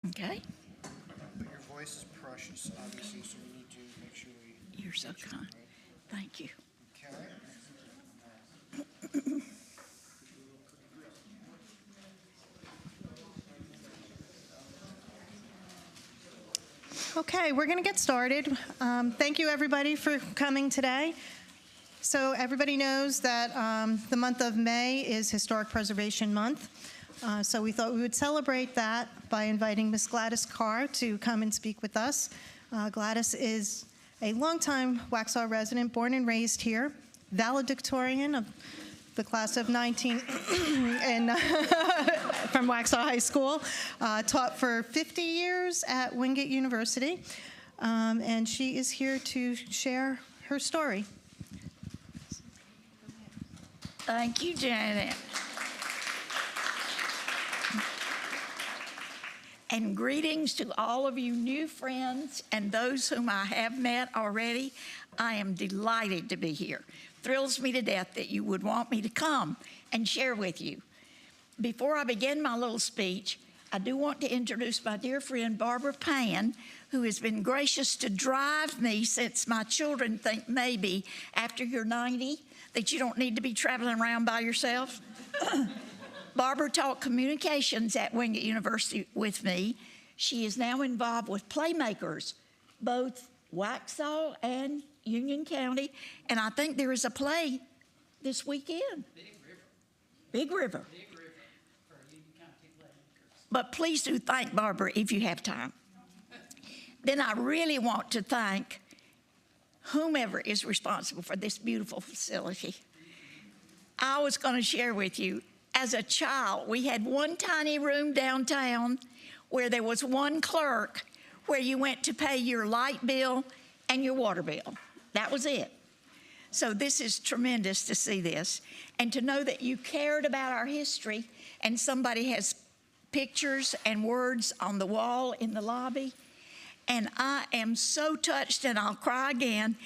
Okay. But your voice is precious, obviously, so we need to make sure we. You're so get you kind. right. Thank you. Okay. Okay, we're going to get started. Thank you, everybody, for coming today. So everybody knows that the month of May is Historic Preservation Month. So we thought we would celebrate that by inviting Miss Gladys Kerr to come and speak with us. Gladys is a longtime Waxhaw resident, born and raised here, valedictorian of the class of 19 and from Waxhaw High School, taught for 50 years at Wingate University, and she is here to share her story. Thank you, Janet. And greetings to all of you new friends and those whom I have met already. I am delighted to be here. Thrills me to death that you would want me to come and share with you. Before I begin my little speech, I do want to introduce my dear friend Barbara Pan, who has been gracious to drive me since my children think maybe after you're 90 that you don't need to be traveling around by yourself. Barbara taught communications at Wingate University with me. She is now involved with Playmakers, both Waxhaw and Union County, and I think there is a play this weekend. Big River. For Union County Playmakers. But please do thank Barbara if you have time. Then I really want to thank whomever is responsible for this beautiful facility. I was going to share with you, as a child, we had one tiny room downtown where there was one clerk where you went to pay your light bill and your water bill. That was it. So this is tremendous to see this and to know that you cared about our history and somebody has pictures and words on the wall in the lobby. And I am so touched, and I'll cry again,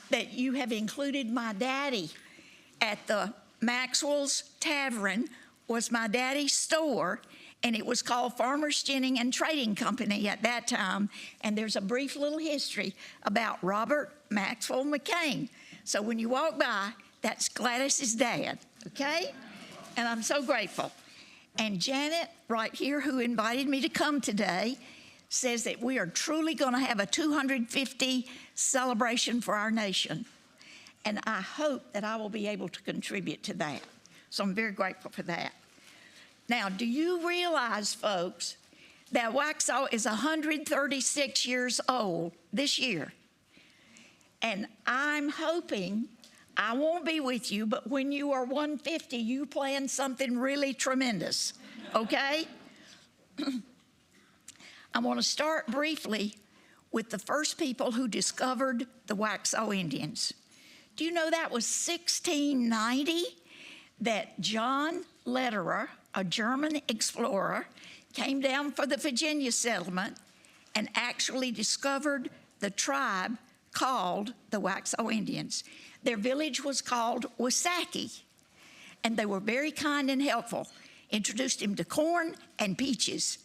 that you have included my daddy at the Maxwell's Tavern was my daddy's store, and it was called Farmers Ginning and Trading Company at that time. And there's a brief little history about Robert Maxwell McCain. So when you walk by, that's Gladys's dad, okay? And I'm so grateful. And Janet, right here, who invited me to come today, says that we are truly going to have a 250 celebration for our nation. And I hope that I will be able to contribute to that. So I'm very grateful for that. Now, do you realize, folks, that Waxhaw is 136 years old this year? And I'm hoping I won't be with you, but when you are 150, you plan something really tremendous, okay? I want to start briefly with the first people who discovered the Waxhaw Indians. Do you know that was 1690 that John Lederer, a German explorer, came down for the Virginia settlement and actually discovered the tribe called the Waxhaw Indians. Their village was called Wasaki, and they were very kind and helpful. Introduced him to corn and peaches.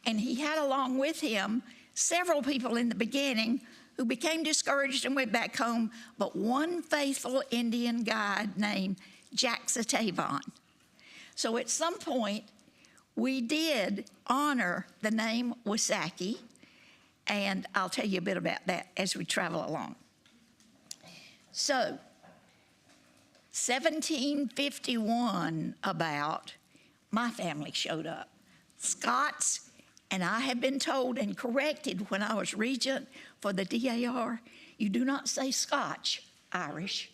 And he had along with him several people in the beginning who became discouraged and went back home, but one faithful Indian guide named Jack Satavon. So at some point, we did honor the name Wasaki, and I'll tell you a bit about that as we travel along. So, 1751 about, my family showed up. Scots, and I have been told and corrected when I was regent for the DAR, you do not say Scotch, Irish.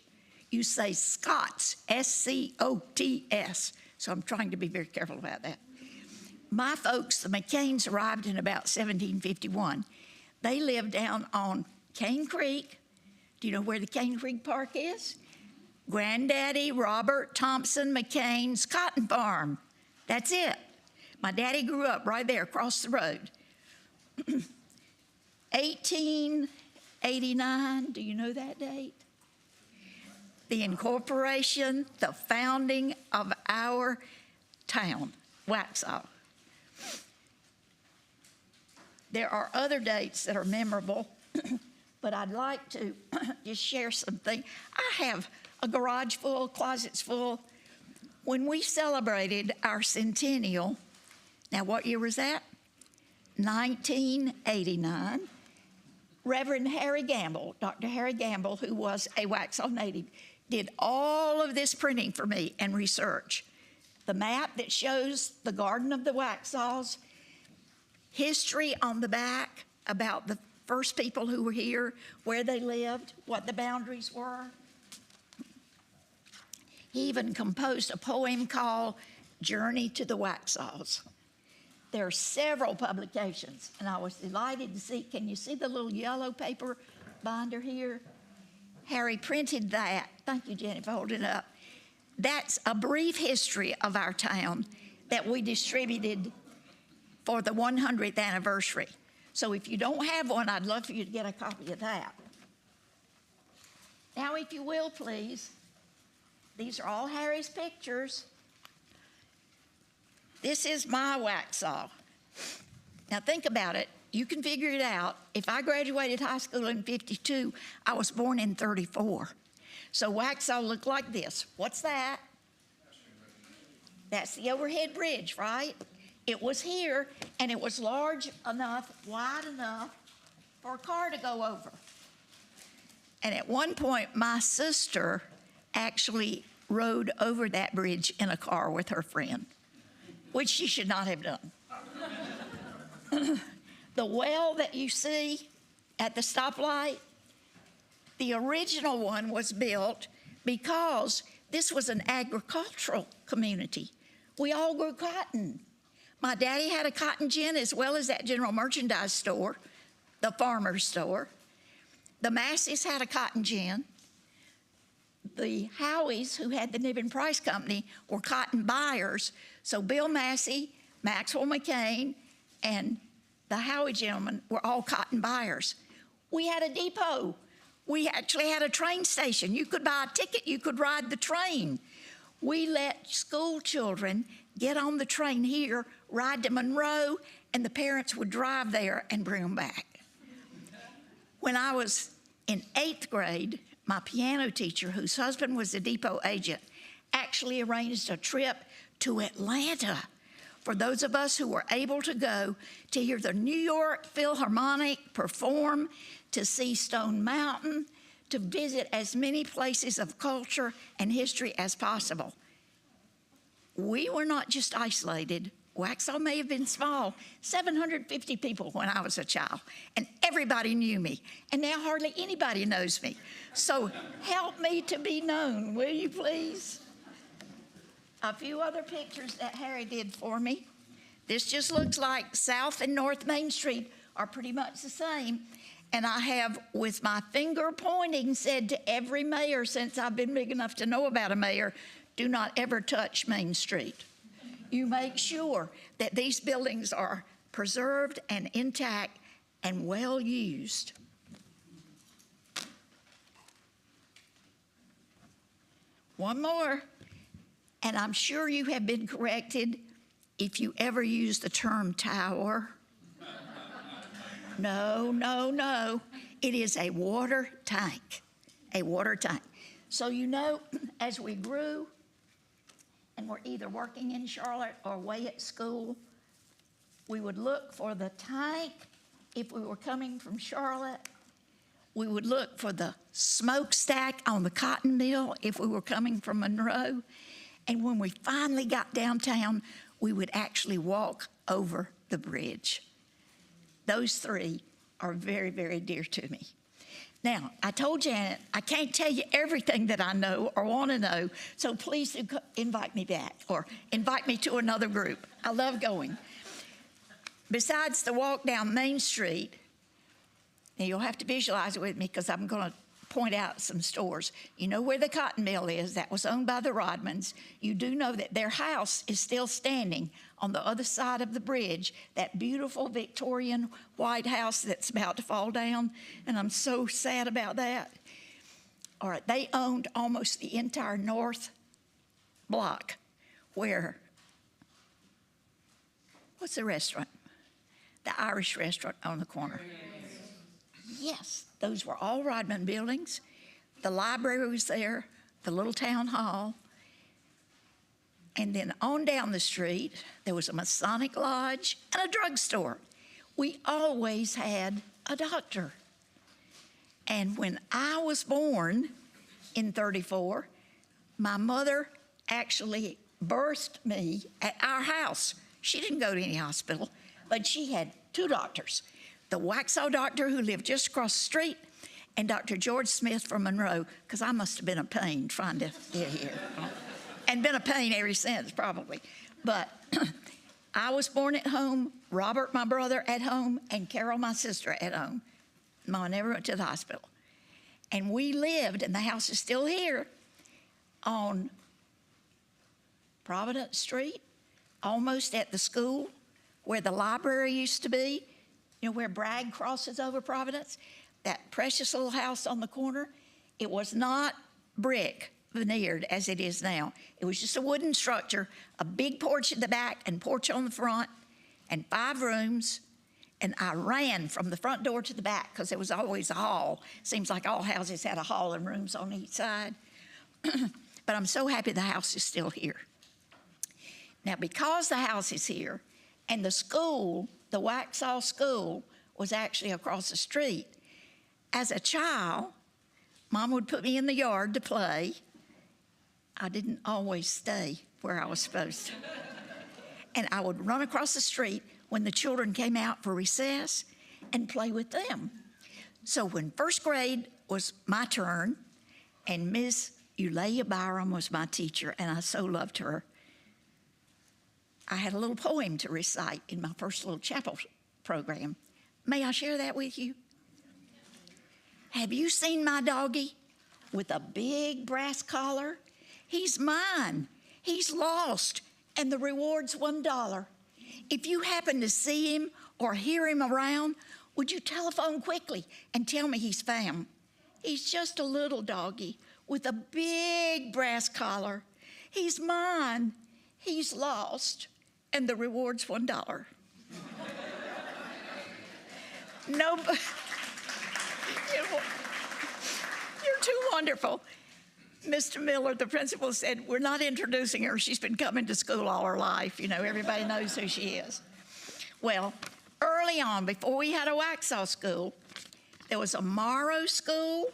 You say Scots, S-C-O-T-S. So I'm trying to be very careful about that. My folks, the McCains, arrived in about 1751. They lived down on Cane Creek. Do you know where the Cane Creek Park is? Granddaddy Robert Thompson McCain's cotton farm. That's it. My daddy grew up right there across the road. 1889, do you know that date? The incorporation, the founding of our town, Waxhaw. There are other dates that are memorable, but I'd like to just share something. I have a garage full, closets full. When we celebrated our centennial, now what year was that? 1989. Reverend Harry Gamble, Dr. Harry Gamble, who was a Waxhaw native, did all of this printing for me and research. The map that shows the Garden of the Waxhaws, history on the back about the first people who were here, where they lived, what the boundaries were. He even composed a poem called Journey to the Waxhaws. There are several publications, and I was delighted to see, can you see the little yellow paper binder here? Harry printed that. Thank you, Jenny, for holding it up. That's a brief history of our town that we distributed for the 100th anniversary. So if you don't have one, I'd love for you to get a copy of that. Now, if you will, please, these are all Harry's pictures. This is my Waxhaw. Now think about it. You can figure it out. If I graduated high school in 52, I was born in 34. So Waxhaw looked like this. What's that? That's the overhead bridge, right? It was here, and it was large enough, wide enough for a car to go over. And at one point, my sister actually rode over that bridge in a car with her friend, which she should not have done. The well that you see at the stoplight, the original one was built because this was an agricultural community. We all grew cotton. My daddy had a cotton gin as well as that general merchandise store, the farmer's store. The Masseys had a cotton gin. The Howies, who had the Niven Price Company, were cotton buyers. So Bill Massey, Maxwell McCain, and the Howie gentlemen were all cotton buyers. We had a depot. We actually had a train station. You could buy a ticket. You could ride the train. We let school children get on the train here, ride to Monroe, and the parents would drive there and bring them back. When I was in 8th grade, my piano teacher, whose husband was a depot agent, actually arranged a trip to Atlanta for those of us who were able to go to hear the New York Philharmonic perform, to see Stone Mountain, to visit as many places of culture and history as possible. We were not just isolated. Waxhaw may have been small, 750 people when I was a child, and everybody knew me. And now hardly anybody knows me. So help me to be known, will you please? A few other pictures that Harry did for me. This just looks like South and North Main Street are pretty much the same. And I have, with my finger pointing, said to every mayor since I've been big enough to know about a mayor, do not ever touch Main Street. You make sure that these buildings are preserved and intact and well used. One more, and I'm sure you have been corrected if you ever use the term tower. No, no, no. It is a water tank, a water tank. So you know, as we grew, and we're either working in Charlotte or away at school, we would look for the tank if we were coming from Charlotte. We would look for the smokestack on the cotton mill if we were coming from Monroe. And when we finally got downtown, we would actually walk over the bridge. Those three are very, very dear to me. Now, I told Janet, I can't tell you everything that I know or want to know, so please do invite me back or invite me to another group. I love going. Besides the walk down Main Street, now you'll have to visualize it with me because I'm going to point out some stores. You know where the cotton mill is? That was owned by the Rodmans. You do know that their house is still standing on the other side of the bridge, that beautiful Victorian white house that's about to fall down, and I'm so sad about that. All right, they owned almost the entire north block where, what's the restaurant? the Irish restaurant on the corner. Yes, those were all Rodman buildings. The library was there, the little town hall. And then on down the street, there was a Masonic lodge and a drugstore. We always had a doctor. And when I was born in 34, my mother actually birthed me at our house. She didn't go to any hospital, but she had two doctors. The Waxhaw doctor who lived just across the street and Dr. George Smith from Monroe, because I must have been a pain trying to get here. And been a pain ever since, probably. But I was born at home, Robert, my brother, at home, and Carol, my sister, at home. Mama never went to the hospital. And we lived, and the house is still here, on Providence Street, almost at the school where the library used to be. You know, where Bragg crosses over Providence? That precious little house on the corner. It was not brick veneered as it is now. It was just a wooden structure, a big porch at the back and porch on the front, and 5 rooms. And I ran from the front door to the back because there was always a hall. Seems like all houses had a hall and rooms on each side. But I'm so happy the house is still here. Now, because the house is here and the school, the Waxhaw School, was actually across the street, as a child, Mom would put me in the yard to play. I didn't always stay where I was supposed to. And I would run across the street when the children came out for recess and play with them. So when first grade was my turn, and Miss Eulalia Byram was my teacher, and I so loved her, I had a little poem to recite in my first little chapel program. May I share that with you? Have you seen my doggie with a big brass collar? He's mine. He's lost, and the reward's $1. If you happen to see him or hear him around, would you telephone quickly and tell me he's found? He's just a little doggie with a big brass collar. He's mine. He's lost, and the reward's $1. No, you're too wonderful. Mr. Miller, the principal, said, we're not introducing her. She's been coming to school all her life. You know, everybody knows who she is. Well, early on, before we had a Waxhaw school, there was a Morrow school,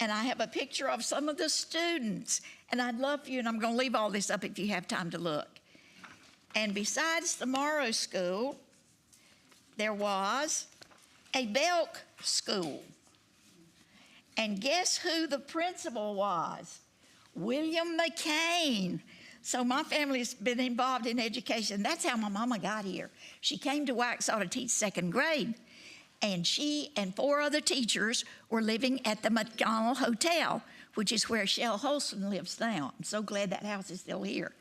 and I have a picture of some of the students. And I'd love for you, and I'm going to leave all this up if you have time to look. And besides the Morrow school, there was a Belk school. And guess who the principal was? William McCain. So my family's been involved in education. That's how my mama got here. She came to Waxhaw to teach 2nd grade. And she and 4 other teachers were living at the McDonald Hotel, which is where Shell Holston lives now. I'm so glad that house is still here.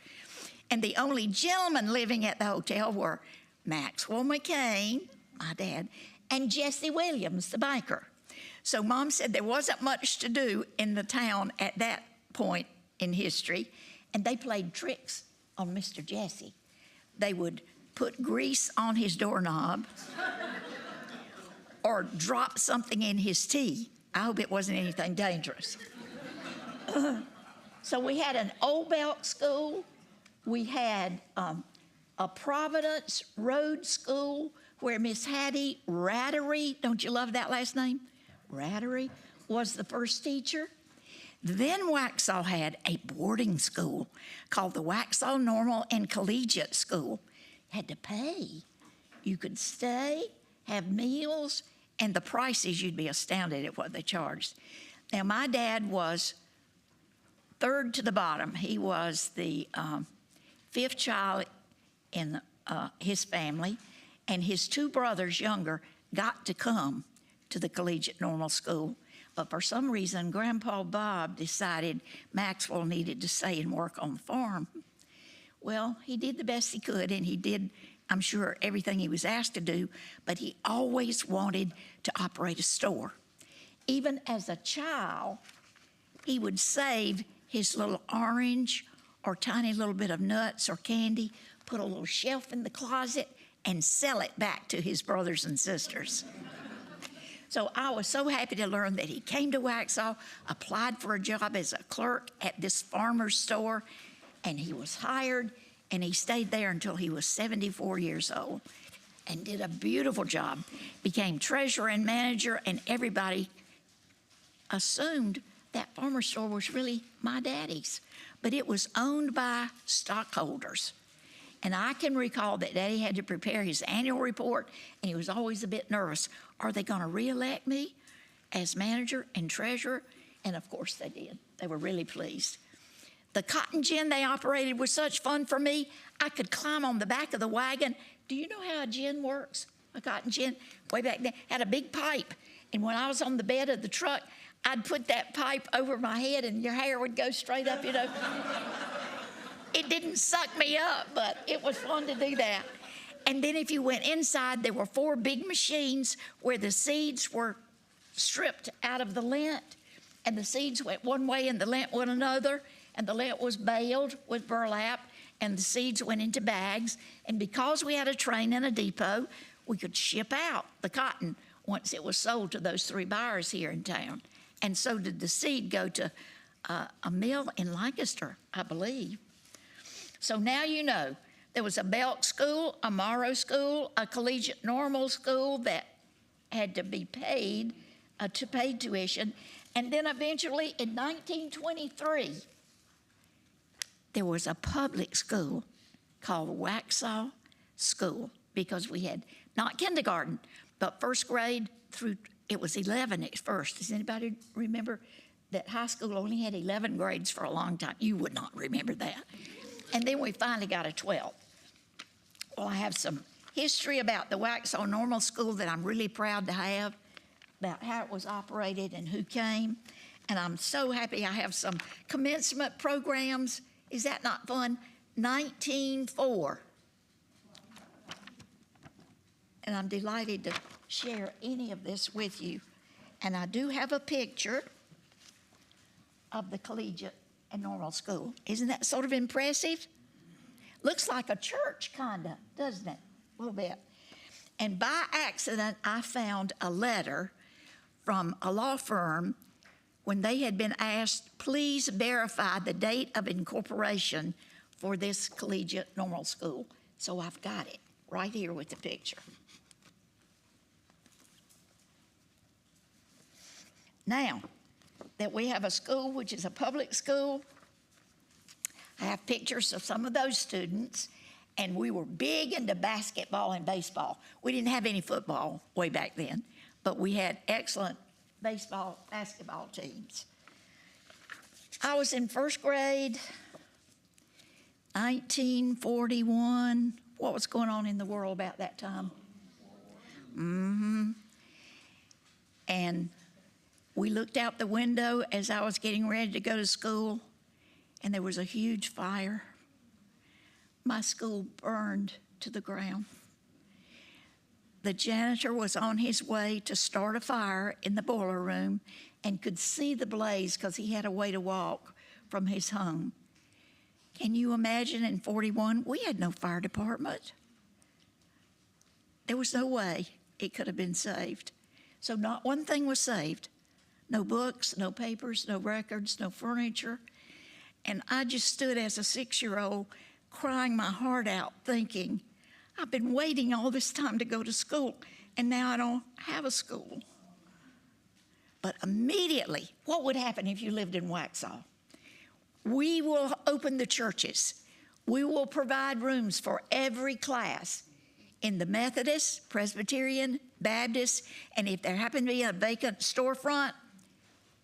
And the only gentlemen living at the hotel were Maxwell McCain, my dad, and Jesse Williams, the banker. So Mom said there wasn't much to do in the town at that point in history, and they played tricks on Mr. Jesse. They would put grease on his doorknob or drop something in his tea. I hope it wasn't anything dangerous. So we had an Old Belk school. We had a Providence Road school where Miss Hattie Rattery, don't you love that last name? Rattery was the first teacher. Then Waxhaw had a boarding school called the Waxhaw Normal and Collegiate School. You had to pay. You could stay, have meals, and the prices, you'd be astounded at what they charged. Now, my dad was 3rd to the bottom. He was the 5th child in his family, and his 2 brothers, younger, got to come to the Collegiate Normal School. But for some reason, Grandpa Bob decided Maxwell needed to stay and work on the farm. Well, he did the best he could, and he did, I'm sure, everything he was asked to do, but he always wanted to operate a store. Even as a child, he would save his little orange or tiny little bit of nuts or candy, put a little shelf in the closet, and sell it back to his brothers and sisters. So I was so happy to learn that he came to Waxhaw, applied for a job as a clerk at this farmer's store, and he was hired, and he stayed there until he was 74 years old and did a beautiful job, became treasurer and manager, and everybody assumed that farmer's store was really my daddy's, but it was owned by stockholders. And I can recall that Daddy had to prepare his annual report, and he was always a bit nervous. Are they going to reelect me as manager and treasurer? And of course they did. They were really pleased. The cotton gin they operated was such fun for me. I could climb on the back of the wagon. Do you know how a gin works? A cotton gin, way back then, had a big pipe. And when I was on the bed of the truck, I'd put that pipe over my head and your hair would go straight up, you know. It didn't suck me up, but it was fun to do that. And then if you went inside, there were 4 big machines where the seeds were stripped out of the lint, and the seeds went one way and the lint went another, and the lint was baled with burlap, and the seeds went into bags. And because we had a train and a depot, we could ship out the cotton once it was sold to those 3 buyers here in town. And so did the seed go to a mill in Lancaster, I believe. So now you know, there was a Belk school, a Morrow school, a collegiate normal school that had to be paid, to pay tuition. And then eventually in 1923, there was a public school called Waxhaw School, because we had not kindergarten, but first grade through, it was 11 at first. Does anybody remember that high school only had 11 grades for a long time? You would not remember that. And then we finally got a 12. Well, I have some history about the Waxhaw Normal School that I'm really proud to have, about how it was operated and who came. And I'm so happy I have some commencement programs. Is that not fun? 1904. And I'm delighted to share any of this with you. And I do have a picture of the collegiate and normal school. Isn't that sort of impressive? Looks like a church, kinda, doesn't it? A little bit. And by accident, I found a letter from a law firm when they had been asked, please verify the date of incorporation for this collegiate normal school. So I've got it right here with the picture. Now that we have a school which is a public school, I have pictures of some of those students, and we were big into basketball and baseball. We didn't have any football way back then, but we had excellent baseball, basketball teams. I was in first grade, 1941. What was going on in the world about that time? And we looked out the window as I was getting ready to go to school, and there was a huge fire. My school burned to the ground. The janitor was on his way to start a fire in the boiler room and could see the blaze because he had a way to walk from his home. Can you imagine in 41, we had no fire department. There was no way it could have been saved. So not one thing was saved. No books, no papers, no records, no furniture. And I just stood as a 6-year-old crying my heart out thinking, I've been waiting all this time to go to school, and now I don't have a school. But immediately, what would happen if you lived in Waxhaw? We will open the churches. We will provide rooms for every class in the Methodist, Presbyterian, Baptist, and if there happened to be a vacant storefront,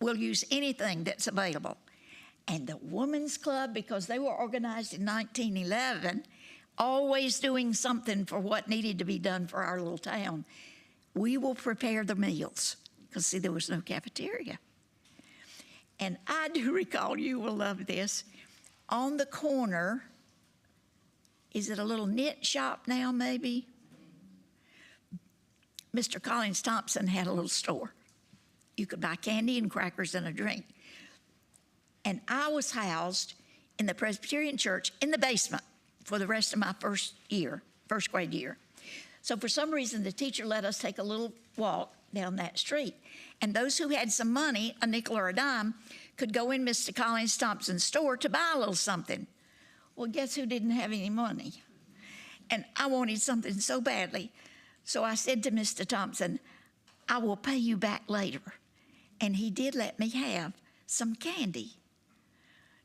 we'll use anything that's available. And the Women's Club, because they were organized in 1911, always doing something for what needed to be done for our little town, we will prepare the meals, because see, there was no cafeteria. And I do recall, you will love this, on the corner, is it a little knit shop now maybe? Mr. Collins Thompson had a little store. You could buy candy and crackers and a drink. And I was housed in the Presbyterian church in the basement for the rest of my first grade year. So for some reason, the teacher let us take a little walk down that street. And those who had some money, a nickel or a dime, could go in Mr. Collins Thompson's store to buy a little something. Well, guess who didn't have any money? And I wanted something so badly. So I said to Mr. Thompson, I will pay you back later. And he did let me have some candy.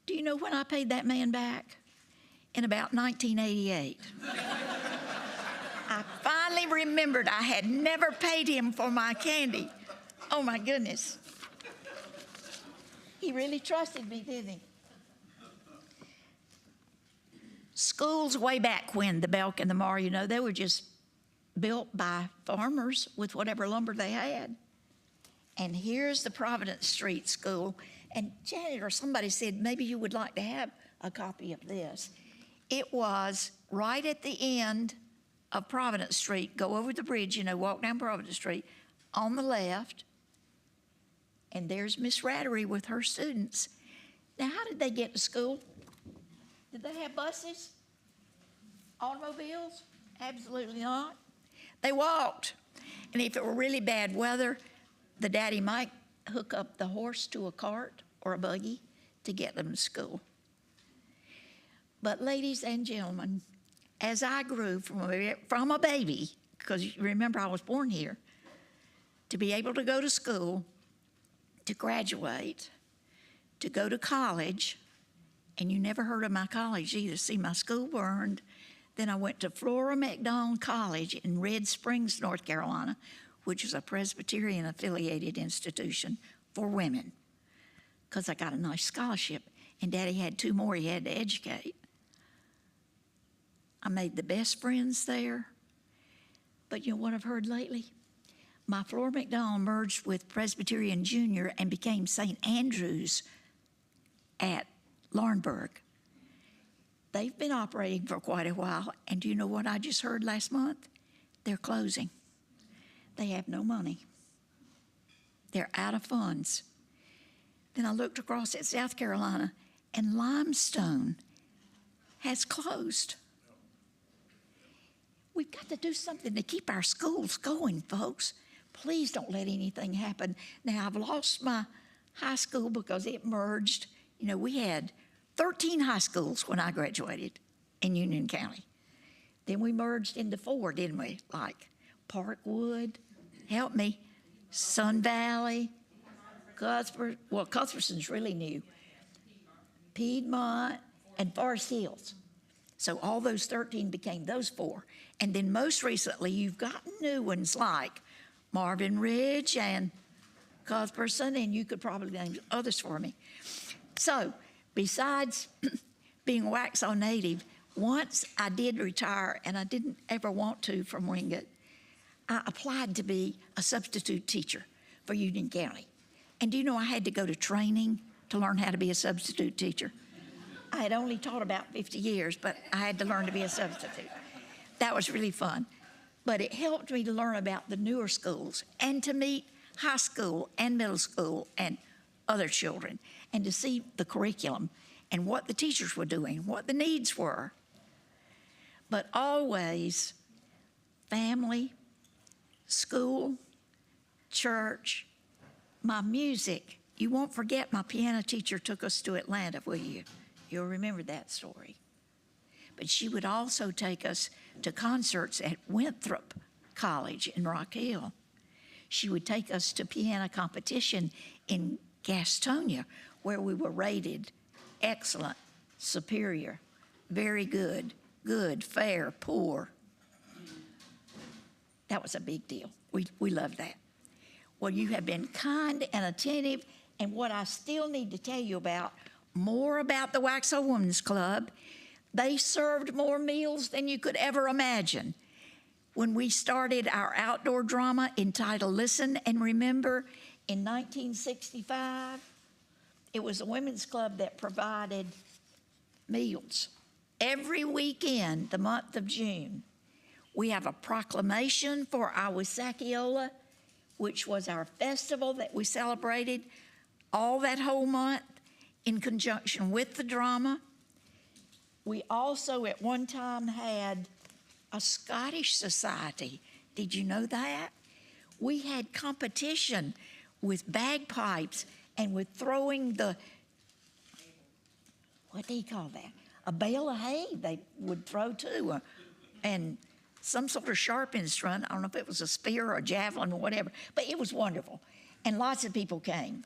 Do you know when I paid that man back? In about 1988. I finally remembered I had never paid him for my candy. Oh my goodness. He really trusted me, didn't he? Schools way back when, the Belk and the Mar, you know, they were just built by farmers with whatever lumber they had. And here's the Providence Street School. And Janet or somebody said, maybe you would like to have a copy of this. It was right at the end of Providence Street. Go over the bridge, you know, walk down Providence Street. On the left, and there's Miss Rattery with her students. Now, how did they get to school? Did they have buses? Automobiles? Absolutely not. They walked. And if it were really bad weather, the daddy might hook up the horse to a cart or a buggy to get them to school. But ladies and gentlemen, as I grew from a baby, because remember I was born here, to be able to go to school, to graduate, to go to college, and you never heard of my college either. See, my school burned. Then I went to Flora McDonald College in Red Springs, North Carolina, which is a Presbyterian-affiliated institution for women, because I got a nice scholarship, and Daddy had 2 more he had to educate. I made the best friends there. But you know what I've heard lately? My Flora McDonald merged with Presbyterian Junior and became St. Andrew's at Laurinburg. They've been operating for quite a while, and do you know what I just heard last month? They're closing. They have no money. They're out of funds. Then I looked across at South Carolina, and Limestone has closed. We've got to do something to keep our schools going, folks. Please don't let anything happen. Now, I've lost my high school because it merged. You know, we had 13 high schools when I graduated in Union County. Then we merged into 4, didn't we? Like Parkwood, help me, Sun Valley, Cuthbert, well, Cuthbertson's really new, Piedmont, and Forest Hills. So all those 13 became those 4. And then most recently, you've gotten new ones like Marvin Ridge and Cuthbertson, and you could probably name others for me. So besides being a Waxhaw native, once I did retire, and I didn't ever want to from Wingate, I applied to be a substitute teacher for Union County. And do you know I had to go to training to learn how to be a substitute teacher? I had only taught about 50 years, but I had to learn to be a substitute. That was really fun. But it helped me to learn about the newer schools and to meet high school and middle school and other children and to see the curriculum and what the teachers were doing, what the needs were. But always family, school, church, my music. You won't forget my piano teacher took us to Atlanta, will you? You'll remember that story. But she would also take us to concerts at Winthrop College in Rock Hill. She would take us to piano competition in Gastonia, where we were rated excellent, superior, very good, good, fair, poor. That was a big deal. We loved that. Well, you have been kind and attentive, and what I still need to tell you about, more about the Waxhaw Women's Club, they served more meals than you could ever imagine. When we started our outdoor drama entitled Listen and Remember in 1965, it was a women's club that provided meals. Every weekend, the month of June, we have a proclamation for Iwisakiola, which was our festival that we celebrated all that whole month in conjunction with the drama. We also at one time had a Scottish society. Did you know that? We had competition with bagpipes and with throwing what do you call that? A bale of hay they would throw too, and some sort of sharp instrument. I don't know if it was a spear or a javelin or whatever, but it was wonderful. And lots of people came.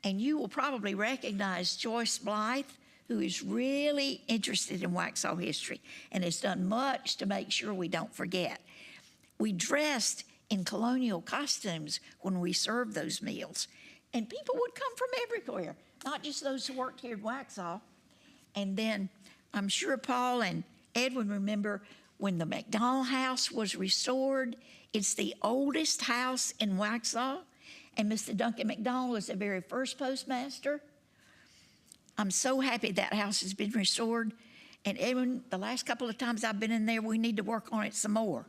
And you will probably recognize Joyce Blythe, who is really interested in Waxhaw history and has done much to make sure we don't forget. We dressed in colonial costumes when we served those meals, and people would come from everywhere, not just those who worked here in Waxhaw. And then I'm sure Paul and Edwin remember when the McDonald House was restored. It's the oldest house in Waxhaw, and Mr. Duncan McDonald was the very first postmaster. I'm so happy that house has been restored. And Edwin, the last couple of times I've been in there, we need to work on it some more.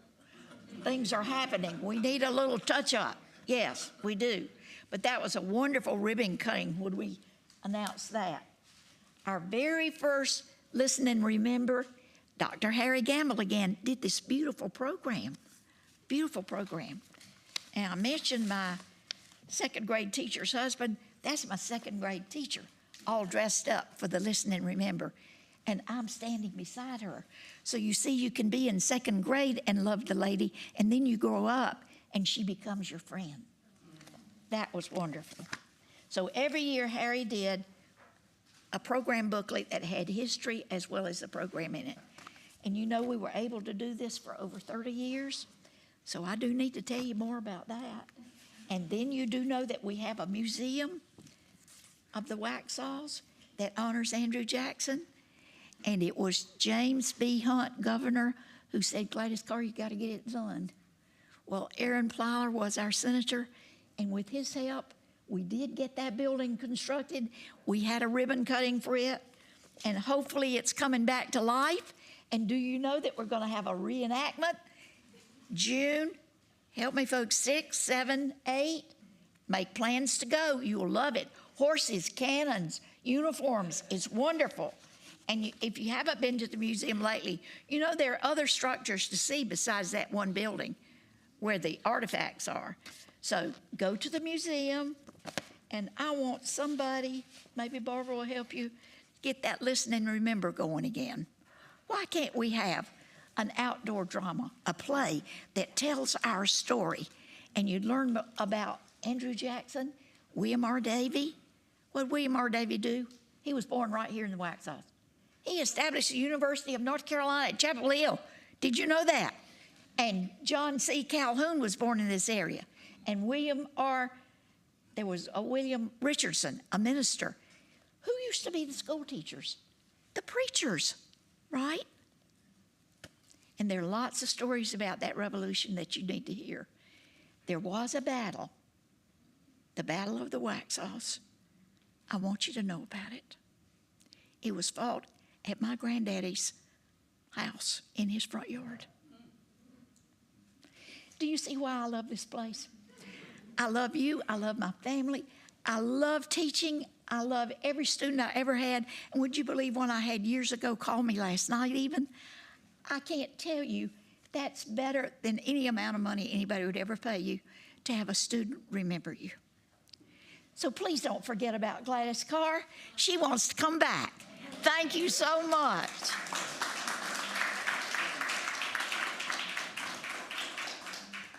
Things are happening. We need a little touch up. Yes, we do. But that was a wonderful ribbon cutting when we announced that. Our very first Listen and Remember, Dr. Harry Gamble again did this beautiful program. Beautiful program. And I mentioned my second grade teacher's husband. That's my second grade teacher, all dressed up for the Listen and Remember. And I'm standing beside her. So you see, you can be in second grade and love the lady, and then you grow up and she becomes your friend. That was wonderful. So every year Harry did a program booklet that had history as well as the program in it. And you know, we were able to do this for over 30 years. So I do need to tell you more about that. And then you do know that we have a museum of the Waxhaws that honors Andrew Jackson. And it was James B. Hunt, governor, who said, Gladys Kerr, you got to get it done. Well, Aaron Plyler was our senator, and with his help, we did get that building constructed. We had a ribbon cutting for it, and hopefully it's coming back to life. And do you know that we're going to have a reenactment? June, help me folks, 6, 7, 8. Make plans to go. You will love it. Horses, cannons, uniforms. It's wonderful. And if you haven't been to the museum lately, you know there are other structures to see besides that one building where the artifacts are. So go to the museum, and I want somebody, maybe Barbara will help you, get that Listen and Remember going again. Why can't we have an outdoor drama, a play that tells our story? And you'd learn about Andrew Jackson, William R. Davy. What did William R. Davy do? He was born right here in the Waxhaws. He established the University of North Carolina at Chapel Hill. Did you know that? And John C. Calhoun was born in this area. And there was a William Richardson, a minister. Who used to be the school teachers? The preachers, right? And there are lots of stories about that revolution that you need to hear. There was a battle, the Battle of the Waxhaws. I want you to know about it. It was fought at my granddaddy's house in his front yard. Do you see why I love this place? I love you. I love my family. I love teaching. I love every student I ever had. And would you believe one I had years ago called me last night even? I can't tell you, that's better than any amount of money anybody would ever pay you to have a student remember you. So please don't forget about Gladys Kerr. She wants to come back. Thank you so much.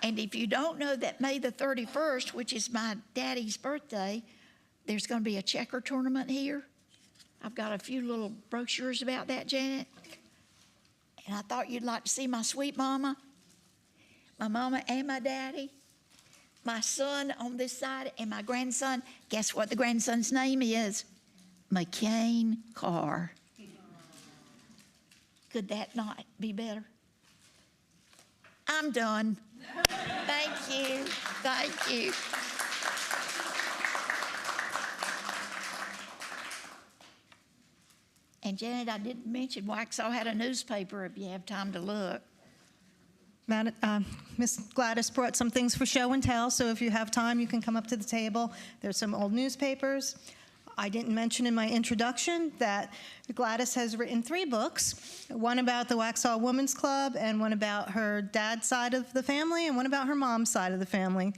And if you don't know that May the 31st, which is my daddy's birthday, there's going to be a checker tournament here. I've got a few little brochures about that, Janet. And I thought you'd like to see my sweet mama and my daddy, my son on this side, and my grandson. Guess what the grandson's name is? McCain Kerr. Could that not be better? I'm done. Thank you. Thank you. And Janet, I didn't mention Waxhaw had a newspaper if you have time to look. Miss Gladys brought some things for show and tell, so if you have time, you can come up to the table. There's some old newspapers. I didn't mention in my introduction that Gladys has written 3 books, one about the Waxhaw Women's Club, and one about her dad's side of the family, and one about her mom's side of the family.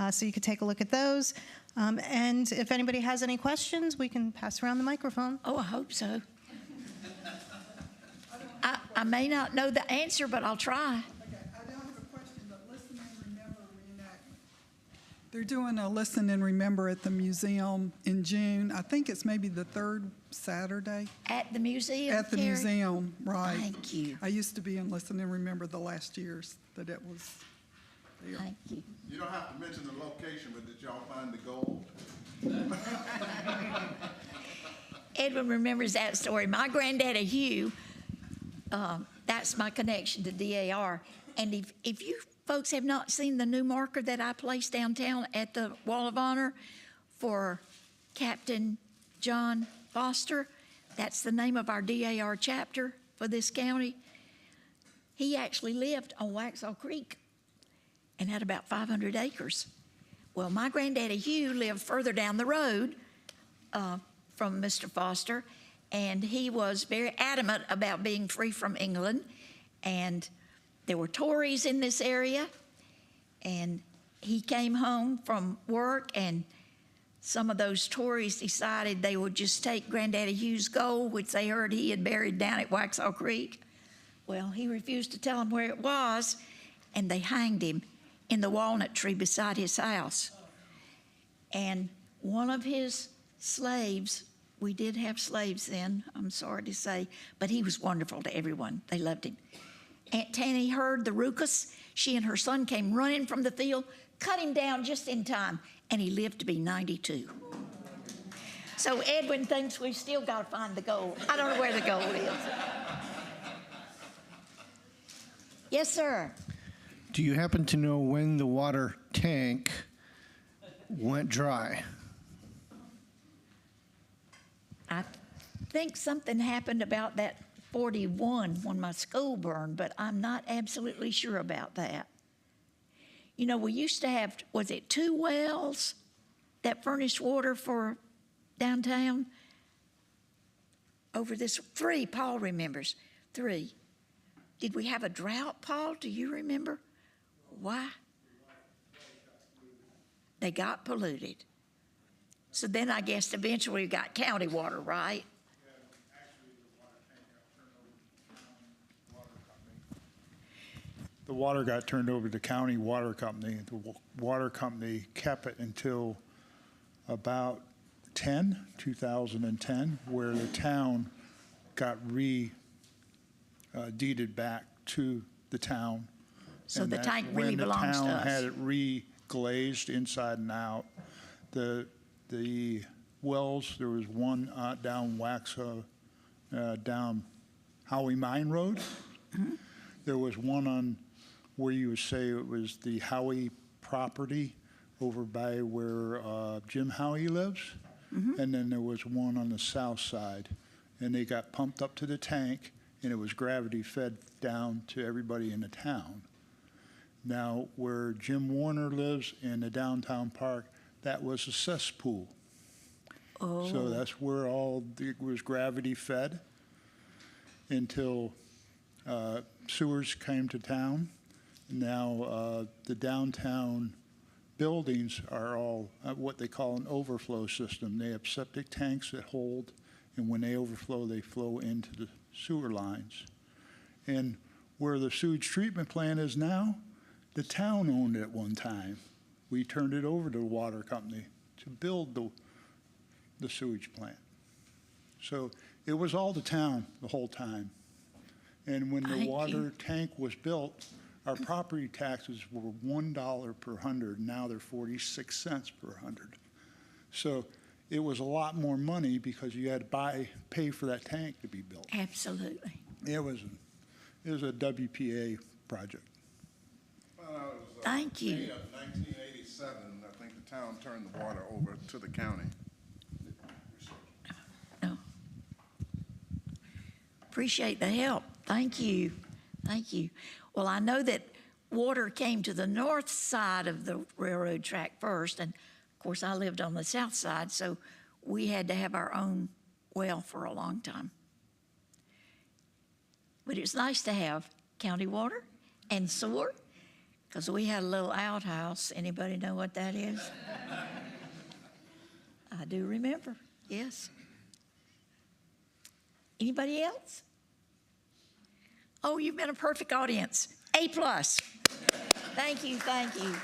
So you could take a look at those. And if anybody has any questions, we can pass around the microphone. Oh, I hope so. I may not know the answer, but I'll try. Okay, I don't have a question, but listen and remember reenactment. They're doing a listen and remember at the museum in June. I think it's maybe the 3rd Saturday. At the museum, At the Carrie? museum, right. Thank you. I used to be in listen and remember the last years that it was there. Thank you. You don't have to mention the location, but did y'all find the gold? Edwin remembers that story. My granddaddy Hugh, that's my connection to DAR. And if you folks have not seen the new marker that I placed downtown at the Wall of Honor for Captain John Foster, that's the name of our DAR chapter for this county. He actually lived on Waxhaw Creek and had about 500 acres. Well, my granddaddy Hugh lived further down the road from Mr. Foster, and he was very adamant about being free from England. And there were Tories in this area, and he came home from work, and some of those Tories decided they would just take Granddaddy Hugh's gold, which they heard he had buried down at Waxhaw Creek. Well, he refused to tell them where it was, and they hanged him in the walnut tree beside his house. And one of his slaves, we did have slaves then, I'm sorry to say, but he was wonderful to everyone. They loved him. Aunt Tanny heard the ruckus. She and her son came running from the field, cut him down just in time, and he lived to be 92. So Edwin thinks we've still got to find the gold. I don't know where the gold is. Yes, sir. Do you happen to know when the water tank went dry? I think something happened about that 41 when my school burned, but I'm not absolutely sure about that. You know, we used to have, was it 2 wells that furnished water for downtown? Over this, 3, Paul remembers, 3. Did we have a drought, Paul? Do you remember? Why? They got polluted. So then I guess eventually we got county water, right? The water got turned over to the county water company. The water company kept it until about 2010, where the town got deeded back to the town. So And the that tank really belongs to When the town us. had it re-glazed inside and out, the wells, there was one down Waxhaw, down Howie Mine Road. Mm-hmm. There was one on where you would say it was the Howie property over by where Jim Howie lives. Mm-hmm. And then there was one on the south side. And they got pumped up to the tank, and it was gravity fed down to everybody in the town. Now, where Jim Warner lives in the downtown park, that was a cesspool. Oh. So that's where it was gravity fed until sewers came to town. Now the downtown buildings are all what they call an overflow system. They have septic tanks that hold, and when they overflow, they flow into the sewer lines. And where the sewage treatment plant is now, the town owned it at one time. We turned it over to the water company to build the sewage plant. So it was all the town the whole time. And when the Thank water you. tank was built, our property taxes were $1 per 100. Now they're 46 cents per 100. So it was a lot more money because you had to pay for that tank to be built. Absolutely. It was a WPA project. Thank you. May of 1987, I think the town turned the water over to the county. No. Appreciate the help. Thank you. Thank you. Well, I know that water came to the north side of the railroad track first, and of course I lived on the south side, so we had to have our own well for a long time. But it's nice to have county water and sewer, because we had a little outhouse. Anybody know what that is? I do remember, yes. Anybody else? Oh, you've been a perfect audience. A+. Thank you, thank you.